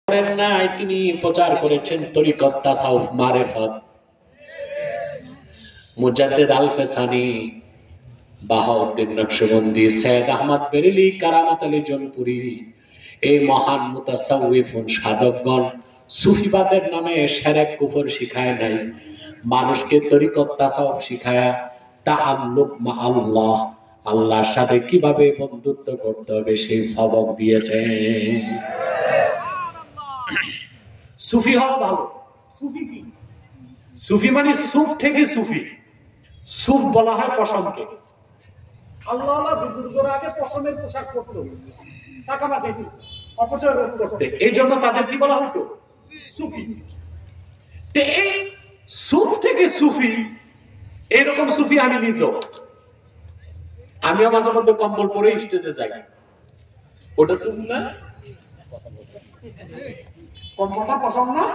নাই, তিনি প্রচার করেছেন তরিকত তাসাউফ মারিফাত। মুজাদ্দিদ আল ফেসানি, বাহাউদ্দিন নকশবন্দি, সৈয়দ আহমদ বেরেলি, কারামত আলী জনপুরি, এই মহান মুতাসাউফিন সাধকগণ সুফিবাদের নামে শিরক কুফর শিখায় নাই, মানুষকে তরিকত তাসাউফ শিখায়া তাআল্লুক মা আল্লাহ, আল্লাহর সাথে কিভাবে বন্ধুত্ব করতে হবে সেই সবক দিয়েছে। সুফি হওয়া ভালো। সুফি কি? সুফি মানে সুফ থেকে সুফি। সুফ বলা হয় পশমকে। আল্লাহ বুজুর্গরা আগে পশমের পোশাক পরতো, টাকা বাঁচাইতো, অপচয় রোধ করতে, এই জন্য তাদের কি বলা হতো? সুফি। এই সুফ থেকে সুফি, এরকম সুফি আমি নিজেও। আমিও মাঝে মধ্যে কম্বল পরে স্টেজে যাই। ওটা সুফি না? কম্বলটা পছন্দ না?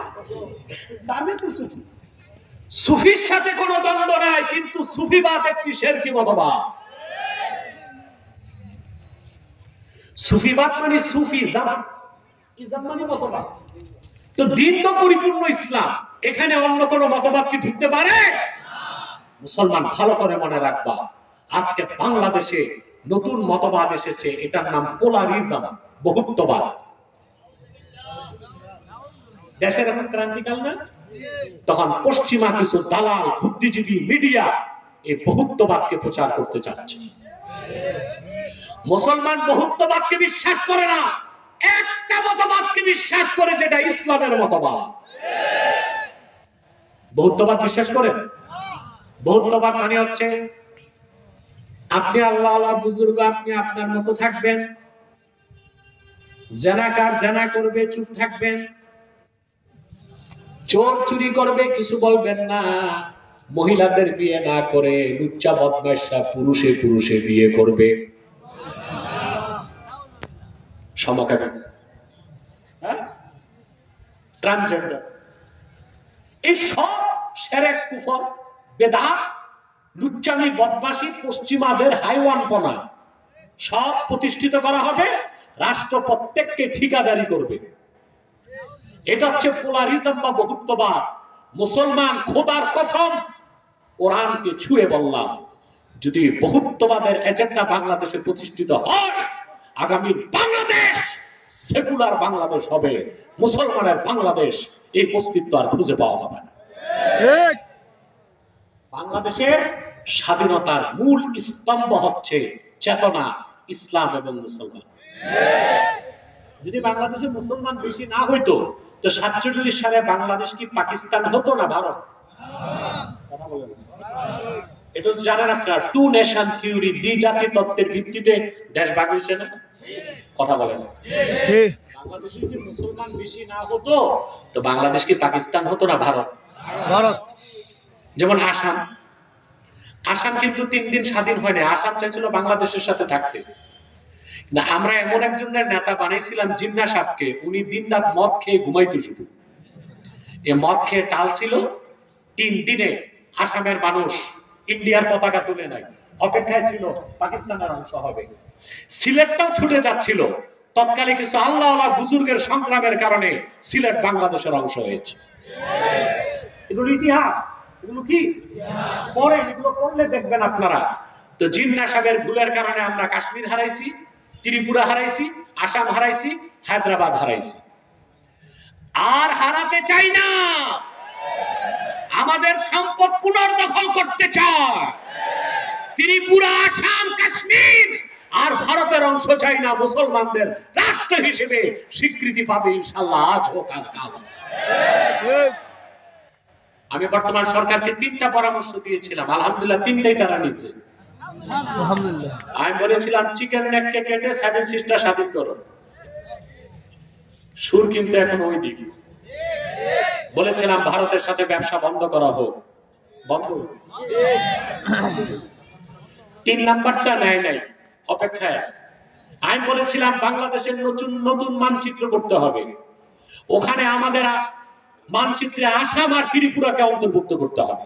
আমি তো সুফি। সুফির সাথে কোনো দ্বন্দ্ব নাই, কিন্তু সুফিবাদ একটি শিরকি মতবাদ। সুফিবাদ মানে সুফিজম, ইসলাম মানে মতবাদ। তো দিন তো পরিপূর্ণ ইসলাম, এখানে অন্য কোনো মতবাদ কি ঢুকতে পারে? মুসলমান ভালো করে মনে রাখবা, আজকে বাংলাদেশে নতুন মতবাদ এসেছে, এটার নাম পোলারিজম, বহুত্ববাদ। দেশের এখন ক্রান্তিকাল না, তখন পশ্চিমা কিছু দালাল বুদ্ধিজীবী মিডিয়া এই বহুত্ববাদকে প্রচার করতে চাচ্ছে। মুসলমান বহুত্ববাদকে বিশ্বাস করে না, একটা মতবাদকে বিশ্বাস করে, যেটা ইসলামের মতবাদ। বহুত্ববাদ বিশ্বাস করেন? বহুত্ববাদ মানে হচ্ছে আপনি আল্লাহ আল্লাহ বুজুর্গ, আপনি আপনার মতো থাকবেন, জেনাকার জেনা করবে চুপ থাকবেন, চোর চুরি করবে কিছু বলবেন না, মহিলাদের বিয়ে না করে লুচ্চা বদমাশরা পুরুষে পুরুষে বিয়ে করবে, সমকামী, ট্রান্সজেন্ডার, এই সব শিরক কুফর বেদাত লুচ্চামি বদমাশি পশ্চিমাদের হাইওয়ানপনা সব প্রতিষ্ঠিত করা হবে। রাষ্ট্র প্রত্যেককে ঠিকাদারি করবে। এটা হচ্ছে পোলারিজম বা বহুত্ববাদ। মুসলমান খোদার কসম, কোরআনকে ছুঁয়ে বললাম, যদি বহুত্ববাদের এজেন্ডা বাংলাদেশে প্রতিষ্ঠিত হয়, আগামী বাংলাদেশ সেকুলার বাংলাদেশ হবে, মুসলমানের বাংলাদেশ, এই অস্তিত্ব আর খুঁজে পাওয়া যাবে না। বাংলাদেশের স্বাধীনতার মূল স্তম্ভ হচ্ছে চেতনা, ইসলাম এবং মুসলমান। যদি বাংলাদেশে মুসলমান বেশি না হইতো, তো 47 সালে বাংলাদেশ কি পাকিস্তান হতো না ভারত? কথা বলেন। এটা তো জানেন আপনারা, টু নেশন থিওরি, দ্বিজাতি তত্ত্বের ভিত্তিতে দেশ ভাগ হয়েছে না? কথা বলেন। বাংলাদেশে যদি মুসলমান বেশি না হতো, তো বাংলাদেশ কি পাকিস্তান হতো না ভারত? ভারত। যেমন আসাম, আসাম কিন্তু 3 দিন স্বাধীন হয় না। আসাম চাইছিল বাংলাদেশের সাথে থাকতে, না আমরা এমন একজনের নেতা বানাইছিলাম জিন্না সাহেবকে, উনি দিন রাত মদ খেয়ে ঘুমাইতো শুধু। এ মদ খেয়ে টাল ছিল। 3 দিনে আসামের মানুষ ইন্ডিয়ার পতাকা তুলে নাই, অপেক্ষায় ছিল পাকিস্তানের অংশ হবে। সিলেটটাও ছুটে যাচ্ছিল, তৎকালে কিছু আল্লাহ আল্লাহ বুজুর্গের সংগ্রামের কারণে সিলেট বাংলাদেশের অংশ হয়েছে। এগুলো ইতিহাস, এগুলো কি পড়েন, এগুলো পড়লে দেখবেন আপনারা। তো জিন্না সাহেবের ভুলের কারণে আমরা কাশ্মীর হারাইছি, ত্রিপুরা হারাইছি, আসাম হারাইছি, হায়দ্রাবাদ হারাইছি। আর হারাতে চাই না। আমাদের সম্পদ পুনর্দখল করতে চায়। ত্রিপুরা, আসাম, কাশ্মীর আর ভারতের অংশ চাই না। মুসলমানদের রাষ্ট্র হিসেবে স্বীকৃতি পাবে ইনশাআল্লাহ, আজ হোক আর কাল। আমি বর্তমান সরকারকে 3টা পরামর্শ দিয়েছিলাম, আলহামদুলিল্লাহ 3টাই তারা নিয়েছে। আমি বলেছিলাম চিকেন নেককে কেটে 7 সিস্টার স্বাধীন করো। সুর কিন্তু এখন ওই দিকে। বলেছিলাম ভারতের সাথে ব্যবসা বন্ধ করা হোক, বন্ধ হয়েছে। 3 নাম্বারটা নেয় নাই, অপেক্ষায় আছে। আমি বলেছিলাম বাংলাদেশের নতুন নতুন মানচিত্র করতে হবে, ওখানে আমাদের মানচিত্রে আসাম আর ত্রিপুরাকে অন্তর্ভুক্ত করতে হবে।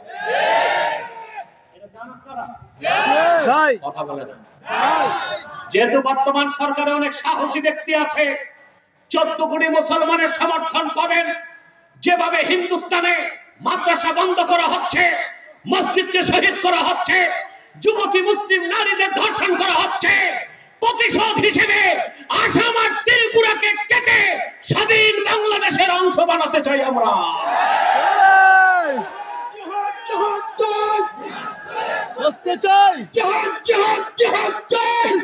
কথা বলে না। যেহেতু বর্তমান সরকারে অনেক সাহসী ব্যক্তি আছে, 14 কোটি মুসলমানের সমর্থন পাবেন। যেভাবে হিন্দুস্তানে মাদ্রাসা বন্ধ করা হচ্ছে, মসজিদকে শহীদ করা হচ্ছে, যুবতী মুসলিম নারীদের ধর্ষণ করা হচ্ছে, প্রতিশোধ হিসেবে আসাম আর ত্রিপুরাকে কেটে স্বাধীন বাংলাদেশের অংশ বানাতে চাই আমরা। বাঁচতে চাই,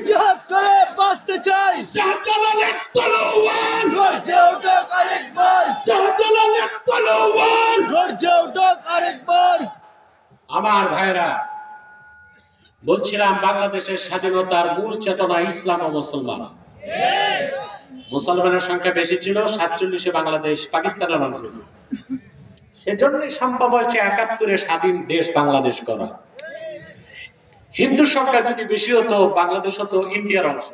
জিহাদ করে বাঁচতে চাই। শাহজালালের তলোয়ার গর্জে উঠুক আরেকবার, শাহজালালের তলোয়ার। গর্জে উঠুক আরেকবার। আমার ভাইরা, বলছিলাম বাংলাদেশের স্বাধীনতার মূল চেতনা ইসলাম ও মুসলমান। মুসলমানের সংখ্যা বেশি ছিল, 47-এ বাংলাদেশ পাকিস্তানের অংশ, সেজন্যই সম্ভব হয়েছে 71-এ স্বাধীন দেশ বাংলাদেশ করা। হিন্দুর সংখ্যা যদি বেশি হতো, বাংলাদেশ হতো ইন্ডিয়ার অংশ।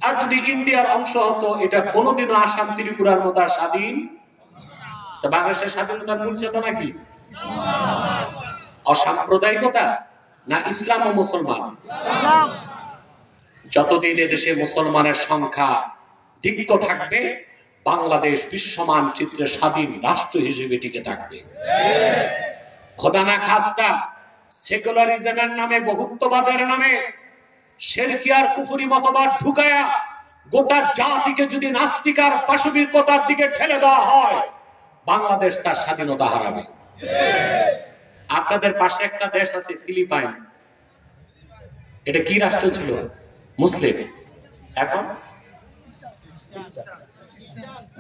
আর যদি ইন্ডিয়ার অংশ হতো, এটা কোনোদিনও আসাম ত্রিপুরার মতো স্বাধীন। বাংলাদেশের স্বাধীনতার মূল চেতনা কি? অসাম্প্রদায়িকতা না ইসলাম ও মুসলমান? যতদিন এদেশে মুসলমানের সংখ্যা দীর্ঘ থাকবে, বাংলাদেশ বিশ্বমান চিত্রে স্বাধীন রাষ্ট্র হিসেবে টিকে থাকবে। খোদা না খাস্তা সেকুলারিজমের নামে, বহুত্ববাদের নামে শিরকিয়ার কুফরি মতবাদ ঢুকায়া গোটা জাতিকে যদি নাস্তিকার পাশবিকতার দিকে ঠেলে দেওয়া হয়, বাংলাদেশ তার স্বাধীনতা হারাবে। আপনাদের পাশে একটা দেশ আছে ফিলিপাইন, এটা কি রাষ্ট্র ছিল? মুসলিম। এখন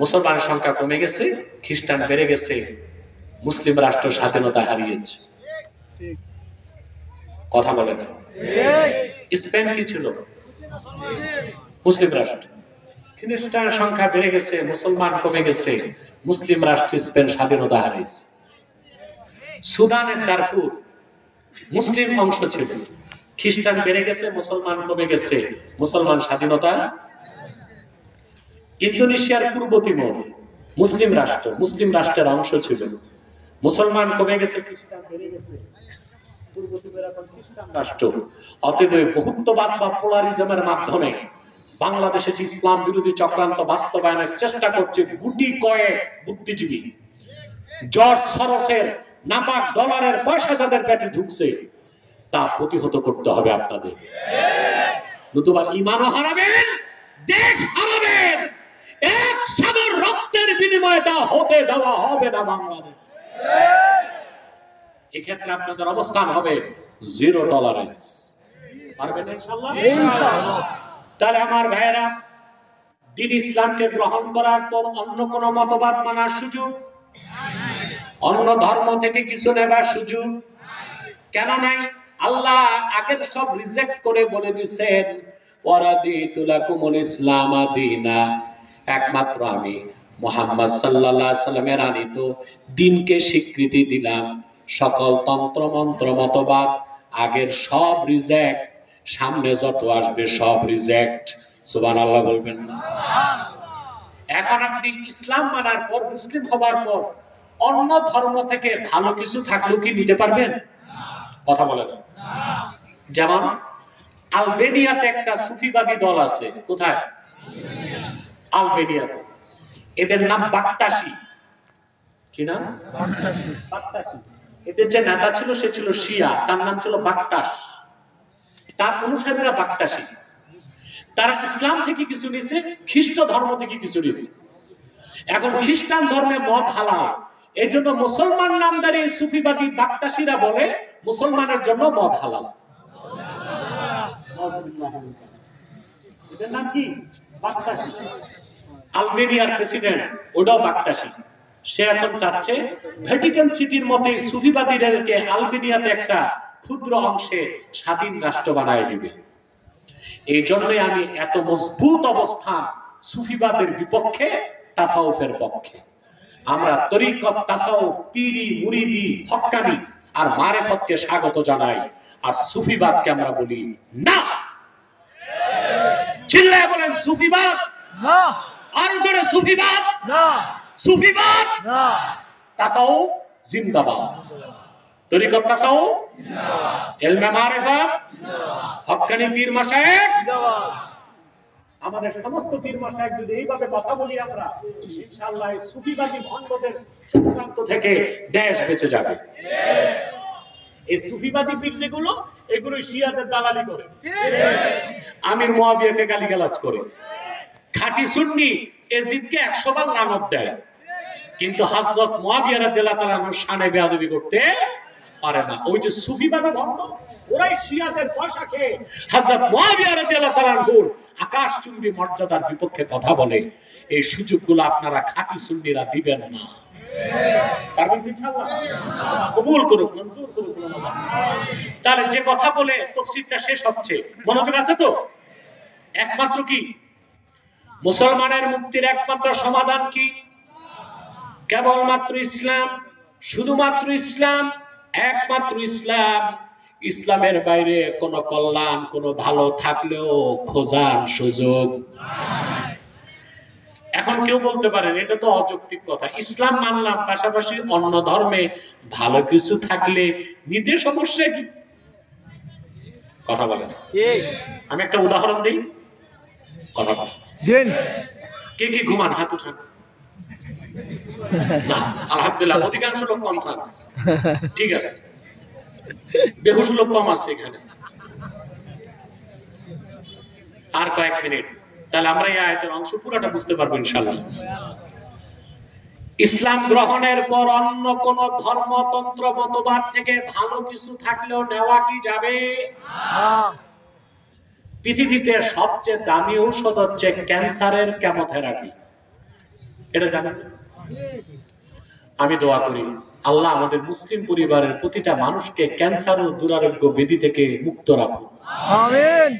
মুসলমানের সংখ্যা কমে গেছে, খ্রিস্টান বেড়ে গেছে, মুসলিম রাষ্ট্র স্বাধীনতা হারিয়েছে। কথা বলে না? স্পেন কি ছিল? মুসলিম রাষ্ট্র। খ্রিস্টানের সংখ্যা বেড়ে গেছে, মুসলমান কমে গেছে, মুসলিম রাষ্ট্র স্পেন স্বাধীনতা হারিয়েছে। সুদানের দারফুর মুসলিম অংশ ছিল, খ্রিস্টান বেড়ে গেছে, মুসলমান কমে গেছে, মুসলমান স্বাধীনতা। ইন্দোনেশিয়ার পূর্ব তিমুর মুসলিম রাষ্ট্র, মুসলিম রাষ্ট্রের অংশ ছিল, মুসলমান কমে গেছে, খ্রিস্টান বেড়ে গেছে, পূর্ব তিমুর এখন খ্রিস্টান রাষ্ট্র। অতএব বহুত্ববাদ বা পোলারিজমের মাধ্যমে বাংলাদেশে যে ইসলাম বিরোধী চক্রান্ত বাস্তবায়নের চেষ্টা করছে গুটি কয়েক বুদ্ধিজীবী, জর্জ সরোসের নাপাক ডলারের পয়সা যাদের পেটে ঢুকছে, তা প্রতিহত করতে হবে আপনাদের। নতুবা ঈমানও হারাবেন, দেশ হারাবেন। এক সাগর রক্তের বিনিময়ে তা হতে দেওয়া হবে না বাংলাদেশ। এক্ষেত্রে আপনাদের অবস্থান হবে জিরো টলারেন্স। পারবেন ইনশাআল্লাহ? তাহলে আমার ভাইয়েরা, দ্বীন ইসলামকে গ্রহণ করার পর অন্য কোন মতবাদ মানার সুযোগ, অন্য ধর্ম থেকে কিছু নেবার সুযোগ কেন নাই? আল্লাহ আগের সব রিজেক্ট করে বলে দিয়েছেন, ওয়ারাদিতু লাকুমুল ইসলাম দীনা, একমাত্র আমি মুহাম্মদ সাল্লাল্লাহু আলাইহি সাল্লামের আনিত দ্বীনকে স্বীকৃতি দিলাম। সকল তন্ত্র মন্ত্র মতবাদ আগের সব রিজেক্ট, সামনে যত আসবে সব রিজেক্ট। সুবহানাল্লাহ বলবেন না? এখন আপনি ইসলাম মানার পর, মুসলিম হবার পর অন্য ধর্ম থেকে ভালো কিছু থাকলেও কি নিতে পারবেন? কথা বলেন। যেমন আলবেনিয়াতে একটা সুফিবাদী দল আছে। কোথায়? আলবেনিয়াতে। এদের নাম বাক্তাশি। কি নাম? বাক্তাশি। এদের যে নেতা ছিল সে ছিল শিয়া, তার নাম ছিল বাক্তাশ। তার অনুসারীরা বাক্তাশি। তারা ইসলাম থেকে কিছু নিয়েছে, খ্রিস্ট ধর্ম থেকে কিছু নিয়েছে। এখন খ্রিস্টান ধর্মে মদ হালাল, এই জন্য মুসলমান নামদারি সুফিবাদী বাক্তাশিরা বলে মুসলমানের জন্য মদ হালাল। এদের নাম কি? বাক্তাশি। আলবেনিয়ার প্রেসিডেন্ট ওটাও বাক্তাশি। সে এখন চাচ্ছে ভ্যাটিকান সিটির মতে সুফিবাদীদেরকে আলবেনিয়াতে একটা ক্ষুদ্র অংশে স্বাধীন রাষ্ট্র বানায় দিবে। এই জন্যই আমি এত মজবুত অবস্থান সুফিবাদের বিপক্ষে, তাসাউফের পক্ষে। আমরা তরিকত, তাসাউফ, পীরি, মুরিদি, হক্কানি আর মারেফতকে স্বাগত জানাই, আর সুফিবাদকে আমরা বলি না। চিল্লায় বলেন সুফিবাদ না। আরো জোরে সুফিবাদ না। সুফিবাদ না। তাসাউফ জিন্দাবাদ। তরিকত তাসাউফ জিন্দাবাদ। ইলমে মারিফাত জিন্দাবাদ। হক্কানি পীর মাশায়েখ জিন্দাবাদ। আমাদের সমস্ত পীর মাশায়েখ যদি এইভাবে কথা বলি আমরা, ইনশাআল্লাহ এই সুফিবাদী ভণ্ডদের চক্রান্ত থেকে দেশ বেঁচে যাবে। এই সুফিবাদী পীর যেগুলো, এগুলো শিয়াদের দালালি করে, আমির মুয়াবিয়াকে গালিগালাজ করে, খাঁটি সুন্নি এজিদকে 100 বার লানত দেয়, কিন্তু হযরত মুয়াবিয়া রাদিয়াল্লাহু তাআলা আনহুর শানে বেয়াদবি করতে পারে না। ওই যে সুফিবাদী ভক্ত, ওরাই শিয়াদের পয়সা খেয়ে হযরত মুয়াবিয়া রাদিয়াল্লাহু তাআলা আনহুর আকাশচুম্বী মর্যাদার বিপক্ষে কথা বলে। এই সুযোগগুলো আপনারা খাঁটি সুন্নিরা দিবেন না। পারবেন ইনশাআল্লাহ? কবুল করুন, মঞ্জুর করুন। তাহলে যে কথা বলে তাফসীরটা শেষ হচ্ছে, মনোযোগ আছে তো? একমাত্র কি মুসলমানের মুক্তির একমাত্র সমাধান কি? কেবলমাত্র ইসলাম, শুধুমাত্র ইসলাম, একমাত্র ইসলাম। ইসলামের বাইরে কোনো কল্যাণ, কোনো ভালো থাকলেও খোঁজার সুযোগ। এখন কেউ বলতে পারেন এটা তো অযৌক্তিক কথা, ইসলাম মানলাম, পাশাপাশি অন্য ধর্মে ভালো কিছু থাকলে নিতে সমস্যা কি? কথা বলেন। আমি একটা উদাহরণ দিই, কথা বলেন। কে কে ঘুমান? হাত উঠান। না, আলহামদুলিল্লাহ অধিকাংশ লোক কনসাস, ঠিক আছে, বেহুশ লোক কম আছে এখানে। আর কয়েক মিনিট, তাহলে আমরা এই আয়াতের অংশ পুরোটা বুঝতে পারবো ইনশাআল্লাহ। ইসলাম গ্রহণের পর অন্য কোন ধর্মতন্ত্র মতবাদ থেকে ভালো কিছু থাকলেও নেওয়া কি যাবে? পৃথিবীতে সবচেয়ে দামি ঔষধ হচ্ছে ক্যান্সারের কেমোথেরাপি, এটা জানেন? আমি দোয়া করি আল্লাহ আমাদের মুসলিম পরিবারের প্রতিটা মানুষকে ক্যান্সার ও দুরারোগ্য ব্যাধি থেকে মুক্ত রাখুন। আমিন।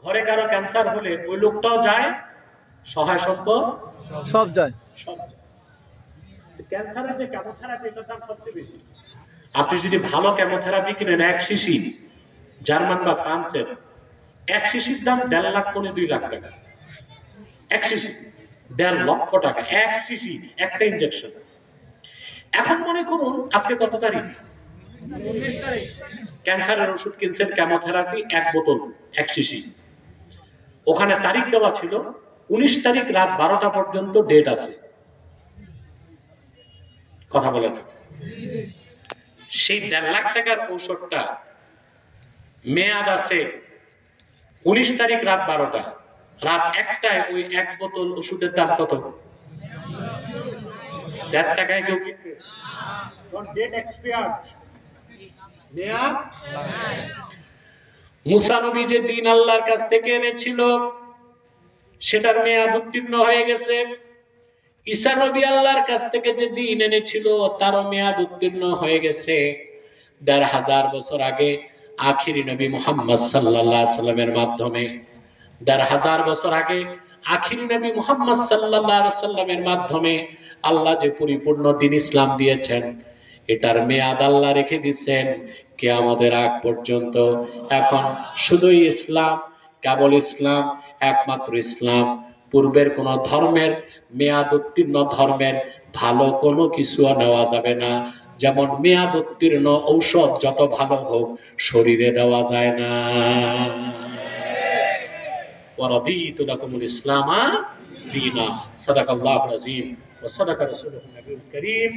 ঘরে কারো ক্যান্সার হলে ওই লোকটাও যায়, সহায় সম্পদ সব যায়। ক্যান্সারের যে কেমোথেরাপি, এটার দাম সবচেয়ে বেশি। আপনি যদি ভালো কেমোথেরাপি কিনেন, এক শিশি জার্মান বা ফ্রান্সের, এক শিশির দাম 1.5 লাখ পৌনে 2 লাখ টাকা। এক শিশি 1.5 লক্ষ টাকা, এক শিশি, একটা ইনজেকশন। এখন মনে করুন আজকে কত তারিখ? 19 তারিখ। ক্যান্সারের ওষুধ কিনছেন, কেমোথেরাপি 1 বোতল, এক শিশি। ওখানে তারিখ দেওয়া ছিল 19 তারিখ রাত 12টা পর্যন্ত ডেট আছে। কথা বলেন। সেই 1.5 লাখ টাকার ঔষধটা মেয়াদ আছে 19 তারিখ রাত 12টা, রাত 1টায় ওই 1 বোতল ওষুধের দাম কত? 1.5 টাকায় কেউ কিনবে? ডেট এক্সপায়ার্ড, মেয়াদ। মুসা নবী যে দিন আল্লাহর কাছ থেকে এনেছিল সেটার মেয়াদ উত্তীর্ণ হয়ে গেছে। ঈসা নবী আল্লাহর কাছ থেকে যে দিন এনেছিল তারও মেয়াদ উত্তীর্ণ হয়ে গেছে। 1500 বছর আগে আখিরি নবী মুহাম্মদ সাল্লাল্লাহু আলাইহি সাল্লামের মাধ্যমে, 1500 বছর আগে আখিরি নবী মুহাম্মদ সাল্লাল্লাহু আলাইহি সাল্লামের মাধ্যমে আল্লাহ যে পরিপূর্ণ দ্বীন ইসলাম দিয়েছেন, এটার মেয়াদ আল্লাহ রেখে দিয়েছেন কিয়ামতের আগ পর্যন্ত। এখন শুধুই ইসলাম, কেবল ইসলাম, একমাত্র ইসলাম। পূর্বের কোন ধর্মের মেয়াদ উত্তীর্ণ ধর্মের ভালো কোনো কিছু নেওয়া যাবে না। যেমন মেয়াদ উত্তীর্ণ ঔষধ যত ভালো হোক শরীরে দেওয়া যায় না। ওয়ারাদিতু লাকুমুল ইসলামা দীনা। সাদাকাল্লাহুল আযীম ওয়া সাদাকা রাসূলুহুন নবিয়্যুল কারীম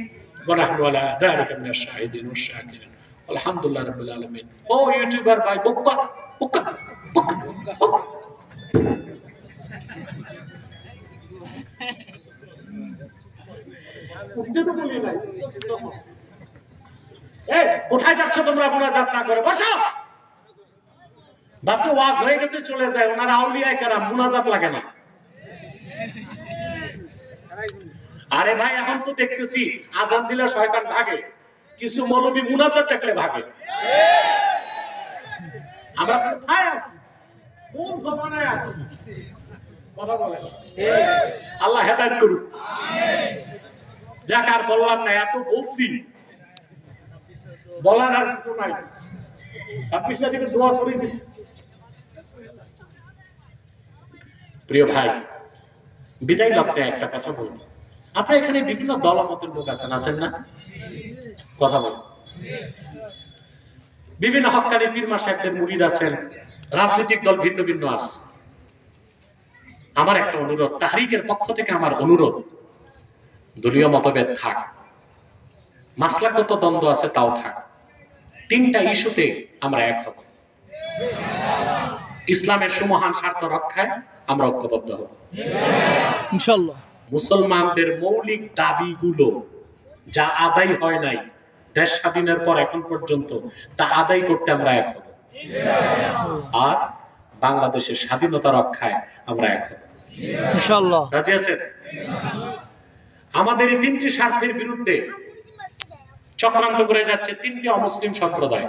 ওয়া নাহনু আলা যালিকা মিনাশ শাহিদিন ওয়াশ শাকিরিন। আলহামদুলিল্লাহি রাব্বিল আলামিন। ও ইউটিউবার ভাই, বক্কা বক্কা বক্কা, কোথায় যাচ্ছ তোমরা? মুনাজাত না করে বসো। বাচ্চা ওয়াজ হয়ে গেছে, চলে যায়। ওনারা আউলিয়ায়ে কেরাম, মুনাজাত লাগে না। আরে ভাই, এখন তো দেখতেছি আজান দিলে শয়তান ভাগে, কিছু মৌলবী মুনাজাত দেখলে ভাগে। আমরা কোথায় আছি? কোন জমানায় আছি? কথা বলেন। আল্লাহ হেদায়েত করুক। যাক, আর বললাম না, এত বলছি, বলার আর কিছু নাই। 26 তারিখে দোয়া করে দিচ্ছি। প্রিয় ভাই, বিদায় লগ্নে একটা কথা বলবো। আপনার এখানে বিভিন্ন দলমতের লোক আছেন, আছেন না? কথা বল। বিভিন্ন হক্কানি পীর মাশায়েখদের মুরিদ আছেন, রাজনৈতিক দল ভিন্ন ভিন্ন আছে। আমার একটা অনুরোধ, তাহরিকের পক্ষ থেকে আমার অনুরোধ, দলীয় মতভেদ থাক, মাসলাগত দ্বন্দ্ব আছে তাও থাক, তিনটা ইস্যুতে আমরা এক হব। ইসলামের সুমহান স্বার্থ রক্ষায় আমরা ঐক্যবদ্ধ হব ইনশাআল্লাহ। মুসলমানদের মৌলিক দাবিগুলো যা আদায় হয় নাই দেশ স্বাধীনের পর এখন পর্যন্ত, তা আদায় করতে আমরা এক হব। আর বাংলাদেশের স্বাধীনতা রক্ষায় আমরা এক হব ইনশাআল্লাহ। রাজি আছেন? আমাদের এই তিনটি স্বার্থের বিরুদ্ধে চক্রান্ত করে যাচ্ছে তিনটি অমুসলিম সম্প্রদায়।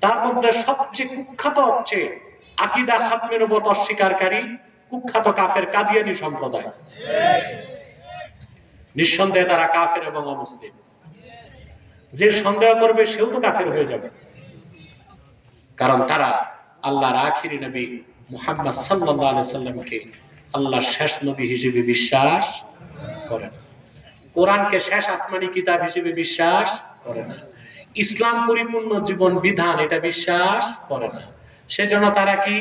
তার মধ্যে সবচেয়ে কুখ্যাত হচ্ছে আকীদা খাতমে নবুওয়াত অস্বীকারী কুখ্যাত কাফের কাদিয়ানী সম্প্রদায়। নিঃসন্দেহে তারা কাফের এবং অমুসলিম। যে সন্দেহ করবে সেও তো কাফের হয়ে যাবে, কারণ তারা আল্লাহর আখিরি নবী মুহাম্মদ সাল্লাল্লাহু আলাইহি সাল্লামকে আল্লাহর শেষ নবী হিসেবে বিশ্বাস করে না, কোরআনকে শেষ আসমানি কিতাব হিসেবে বিশ্বাস করে না, ইসলাম পরিপূর্ণ জীবন বিধান এটা বিশ্বাস করে না। সেজন্য তারা কি?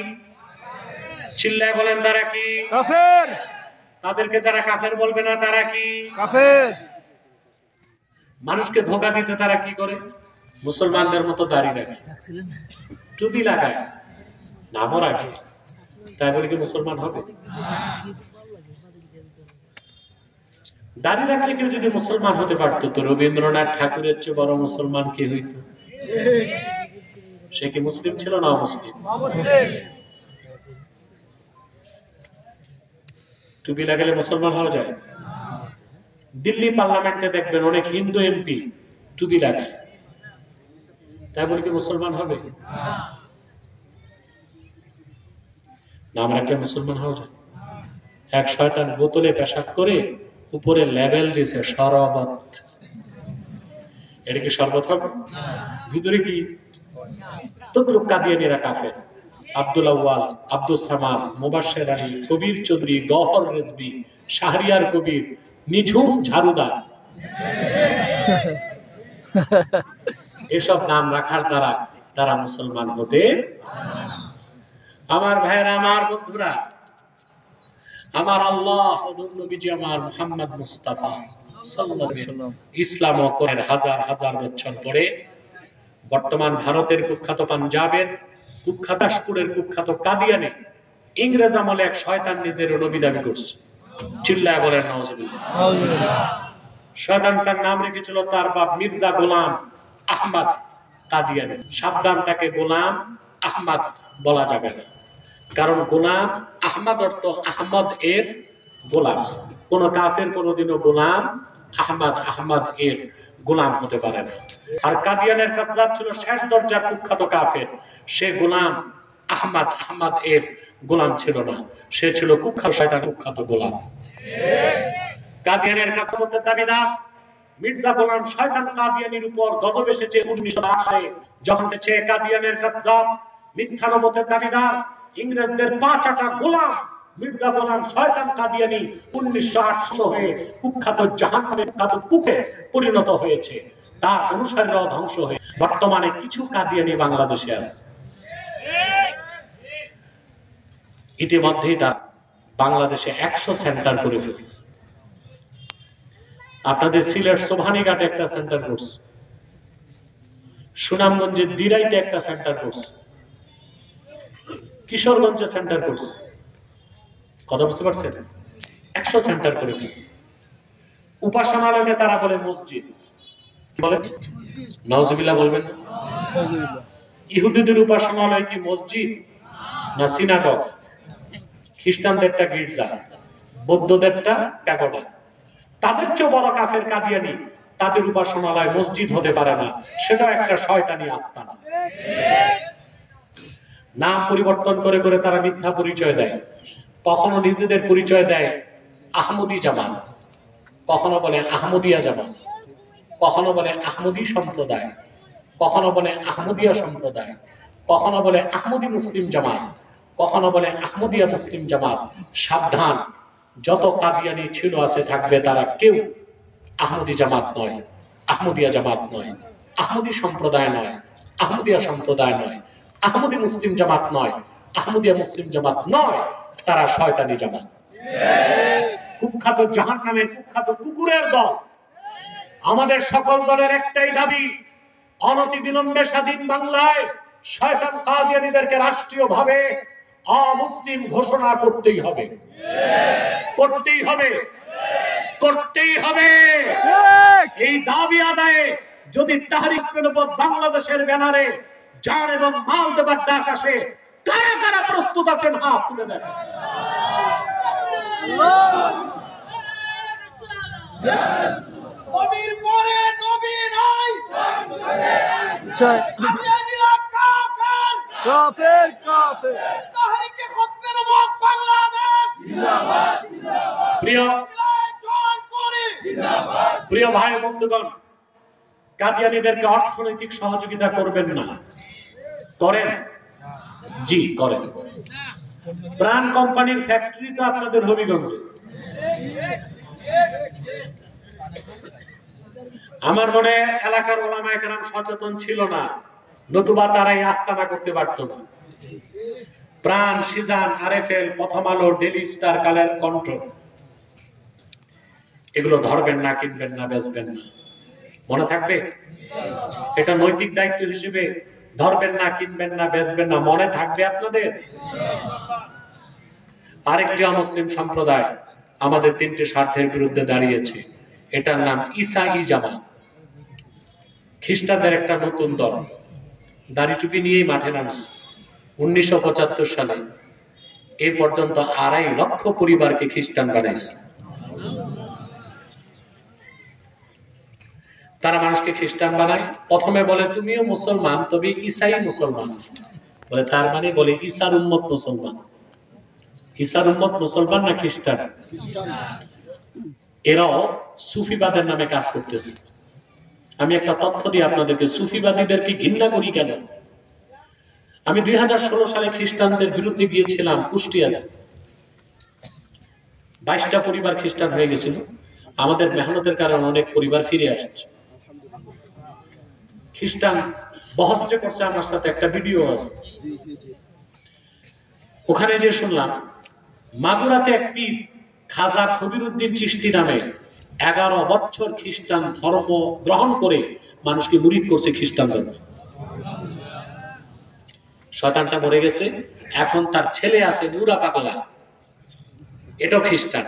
চিল্লায় বলেন, তারা কি? কাফের। তাদেরকে যারা কাফের বলবে না তারা কি? কাফের। মানুষকে ধোঁকা দিতে তারা কি করে? মুসলমানদের মতো দাড়ি রাখে, টুপি লাগায়, নামও রাখে, তাই বলে কি মুসলমান হবে? দাড়ি রাখলে কেউ যদি মুসলমান হতে পারতো, তো রবীন্দ্রনাথ ঠাকুরের চেয়ে বড় মুসলমান কে হইত? সে কি মুসলিম ছিল না অমুসলিম? টুপি লাগালে মুসলমান হওয়া যায়? দিল্লি পার্লামেন্টে দেখবেন অনেক হিন্দু এমপি টুপি লাগায়, তাই বলে কি মুসলমান হবে? নাম রাখলে মুসলমান হওয়া যায়? এক শয়তান বোতলে পেশাব করে উপরে লেবেল দিয়েছে শরবত, এটা কি শরবত হবে? ভিতরে কি? তদ্রুপ কাদিয়ানীরা কাফের। আব্দুল আউয়াল, আব্দুল সামাদ, মুবাশশির আলী, কবির চৌধুরী, গওহর রেজভী, শাহরিয়ার কবির, নিঝুম ঝাড়ুদার, এসব নাম রাখার দ্বারা তারা মুসলমান হতে। আমার ভাইয়েরা, আমার বন্ধুরা, আমার আল্লাহ নবীজি আমার মুহাম্মদ মুস্তাফা সাল্লাল্লাহু আলাইহি ওয়াসাল্লাম ইসলাম ও কোরআনের হাজার হাজার বছর পরে বর্তমান ভারতের কুখ্যাত পাঞ্জাবের কুখ্যাত কাশপুরের কুখ্যাত কাদিয়ানে ইংরেজ আমলে এক শয়তান নিজের নবী দাবি করছে। চিল্লায় বলেন নাউজুবিল্লাহ। শয়তান তার নাম রেখেছিল তার বাপ মির্জা গোলাম আহমদ কাদিয়ানী। সাবধান, তাকে গোলাম আহমদ বলা যাবে না, কারণ গোলাম আহমদ অর্থ আহমদ এর গোলাম। কোন কাফের কোনদিনও গোলাম আহমদ এর গোলাম হতে পারে না। আর কাদিয়ানের কাযযাব ছিল শেষ দরজার কুখ্যাত কাফের, সে গোলাম আহমদ এর গোলাম ছিল না, সে ছিল কুখ্যাত শয়তান কুখ্যাত গোলাম। কাদিয়ানের কাফেরদের দাবিদার মির্জা গোলাম শয়তান কাদিয়ানীর উপর গজব এসেছে 1908 সালে, যখন সে কাদিয়ানের কাযযাব মিথ্যা নবুওয়াতের দাবিদার ইংরেজদের পাঁচাটা গোলাম মির্জা গোলাম শয়তান কাদিয়ানী 1908 হয়ে কুখ্যাত জাহান্নামের কুখ্যাত কূপে পরিণত হয়েছে। তার অনুসারীরাও ধ্বংস হয়ে বর্তমানে কিছু কাদিয়ানী বাংলাদেশে আছে। ইতিমধ্যেই তার বাংলাদেশে 100 সেন্টার করে ফেলছে। আপনাদের সিলেট সোভানীঘাটে একটা সেন্টার করছে, সুনামগঞ্জের দিরাইতে একটা সেন্টার করছে, কিশোরগঞ্জে সেন্টার করছে। কথা বুঝতে পারছেন? 100 সেন্টার করে ফেলছে। উপাসনালয়কে তারা বলে মসজিদ, বলে নাউজুবিল্লাহ বলবেন না? ইহুদিদের উপাসনালয় কি মসজিদ না সিনাগগ? খ্রিস্টানদেরটা গির্জা, বৌদ্ধদেরটা প্যাগোডা। তাদের চেয়ে বড় কাফের কাদিয়ানী, তাদের উপাসনালয় মসজিদ হতে পারে না, সেটা একটা শয়তানি আস্তানা। নাম পরিবর্তন করে করে তারা মিথ্যা পরিচয় দেয়। কখনো নিজেদের পরিচয় দেয় আহমদী জামাত, কখনো বলে আহমদিয়া জামাত, কখনো বলে আহমদী সম্প্রদায়, কখনো বলে আহমদিয়া সম্প্রদায়, কখনো বলে আহমদী মুসলিম জামাত, কখনো বলে আহমদিয়া মুসলিম জামাত। সাবধান, যত কাদিয়ানী ছিল আছে থাকবে, তারা কেউ আহমদী জামাত নয়, আহমদিয়া জামাত নয়, আহমদী সম্প্রদায় নয়, আহমদিয়া সম্প্রদায় নয়, আহমদী মুসলিম জামাত নয়। আহমদিয়া মুসলিম জামাত নয়, তারা শয়তানি জামাত, কুখ্যাত জাহান্নামের কুখ্যাত কুকুরের দল। আমাদের সকল দলের একটাই দাবি, অনতি বিলম্বে স্বাধীন বাংলায় শয়তান কাদিয়ানীদেরকে রাষ্ট্রীয়ভাবে অমুসলিম ঘোষণা করতেই হবে, করতেই হবে, করতেই হবে। এই দাবি আদায়ে যদি তাহরিক নবুয়্বত বাংলাদেশের ব্যানারে জান এবং মাল দেবার ডাক আসে, কারা কারা প্রস্তুত আছেন হাত তুলে দেন। নবীর পরে নবী নাই, কাফের কাফের তাহরিকে খতমে নবুয়্বত বাংলাদেশ জিন্দাবাদ, প্রিয় প্রিয় ভাই বন্ধুগণ, কাদিয়ানীদেরকে অর্থনৈতিক সহযোগিতা করবেন না, করেন? জি করেন। প্রাণ কোম্পানির ফ্যাক্টরি তো আপনাদের হবিগঞ্জে। আমার মনে এলাকার ওলামায়ে কেরাম সচেতন ছিল না, নতুবা তারাই আস্তানা করতে পারত না। প্রাণ, সিজান, আরএফএল, প্রথম আলো, ডেইলি স্টার, কালের কণ্ঠ, এগুলো ধরবেন না, কিনবেন না, বেচবেন না। মনে থাকবে? এটা নৈতিক দায়িত্ব হিসেবে ধরবেন না, কিনবেন না, বেচবেন না, মনে থাকবে আপনাদের? আরেকটি অমুসলিম সম্প্রদায় আমাদের তিনটি স্বার্থের বিরুদ্ধে দাঁড়িয়েছে, এটার নাম ঈসাই জামাত। খ্রিস্টানদের একটা নতুন দল, দাড়ি টুপি নিয়েই মাঠে নামছে। 1975 সালে এ পর্যন্ত 2.5 লক্ষ পরিবারকে খ্রিস্টান বানাইছে। তারা মানুষকে খ্রিস্টান বানায়, প্রথমে বলে তুমিও মুসলমান, তবে ঈসাই মুসলমান বলে, তার মানে বলে ঈসার উম্মত মুসলমান। ঈসার উম্মত মুসলমান না খ্রিস্টান? এরাও সুফিবাদের নামে কাজ করতেছে। আমি একটা তথ্য দিই আপনাদেরকে, সুফিবাদীদেরকে ঘৃণা করি কেন? আমি 2016 সালে খ্রিস্টানদের বিরুদ্ধে গিয়েছিলাম কুষ্টিয়াতে। 22টা পরিবার খ্রিস্টান হয়ে গেছিল। আমাদের মেহনতের কারণে অনেক পরিবার ফিরে আসছে। খ্রিস্টান বহস করছে আমার সাথে, একটা ভিডিও আছে। ওখানে যে শুনলাম, মাগুরাতে এক পীর খাজা খবিরউদ্দিন চিশতি নামে 11 বছর খ্রিস্টান ধর্ম গ্রহণ করে মানুষকে মুরিদ করছে খ্রিস্টান ধর্ম। শয়তানটা মরে গেছে, এখন তার ছেলে আছে নুরা পাগলা, এটাও খ্রিস্টান।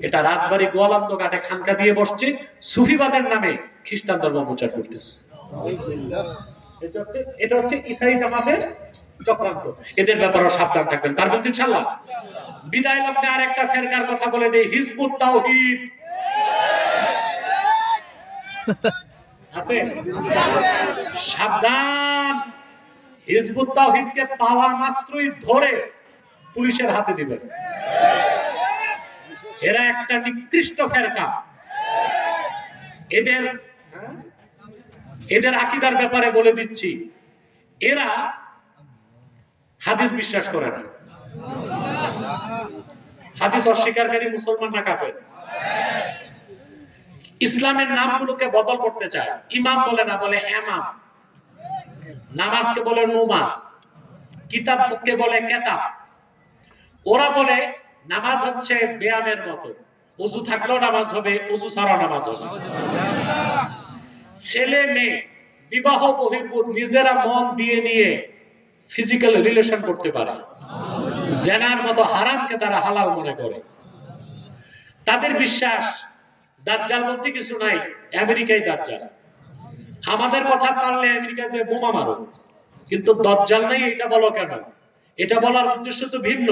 এটা রাজবাড়ী গোয়ালন্দ ঘাটে খানকা দিয়ে বসছে, সুফিবাদের নামে খ্রিস্টান ধর্ম প্রচার করতেছে। এটা হচ্ছে ঈসাই জামাতের চক্রান্ত। এদের ব্যাপারে সাবধান থাকবেন, তার মধ্যে ইনশাআল্লাহ। বিদায় লগ্নে আর একটা ফেরকার কথা বলে দেই, হিজবুত তাওহীদ আছে, সাবধান। হিজবুত তাওহীদকে পাওয়া মাত্রই ধরে পুলিশের হাতে দিবেন। এরা একটা নিকৃষ্ট ফেরকা। এদের আকীদার ব্যাপারে বলে দিচ্ছি, এরা হাদিস বিশ্বাস করে না। হাদিস অস্বীকারী মুসলমান না কাফের? ইসলামের নামগুলোকে বদল করতে চায়। ইমাম বলে না, বলে এমাম। নামাজকে বলে নুমাজ, কিতাবকে বলে কেতাব। ওরা বলে নামাজ হচ্ছে ব্যায়ামের মতো, ওযু থাকলেও নামাজ হবে, ওযু ছাড়াও নামাজ হবে। ছেলে মেয়ে বিবাহ বহির্ভূত নিজেরা মন দিয়ে নিয়ে ফিজিক্যাল রিলেশন করতে পারে। জিনার মতো হারামকে তারা হালাল মনে করে। তাদের বিশ্বাস দাজ্জাল বলতে কিছু নাই, আমেরিকাই দাজ্জাল। আমাদের কথা পারলে আমেরিকা যে বোমা মারো, কিন্তু দাজ্জাল নাই এটা বলো কেন? এটা বলার উদ্দেশ্য তো ভিন্ন,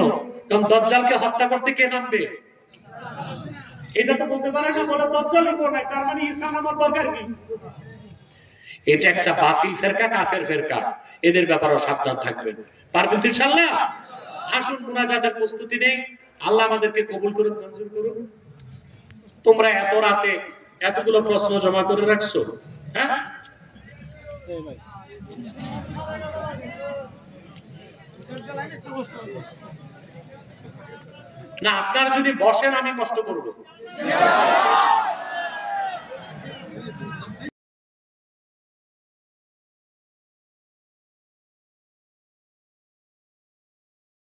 কারণ দাজ্জালকে হত্যা করতে কে নামবে? এটা তো বলতে পারে না, বলে দাজ্জালই কোন, তার মানে ঈসা নামার দরকার কি? এটা একটা বাতিল ফেরকা, কাফের ফেরকা। এদের ব্যাপারেও সাবধান থাকবেন, পারবেন তো ইনশাআল্লাহ? আসুন মুনাজাতের প্রস্তুতি নেই। আল্লাহ আমাদেরকে কবুল করুন, মঞ্জুর করুন। তোমরা এত রাতে এতগুলো প্রশ্ন জমা করে রাখছো, হ্যাঁ? না, আপনারা যদি বসেন আমি কষ্ট করবো।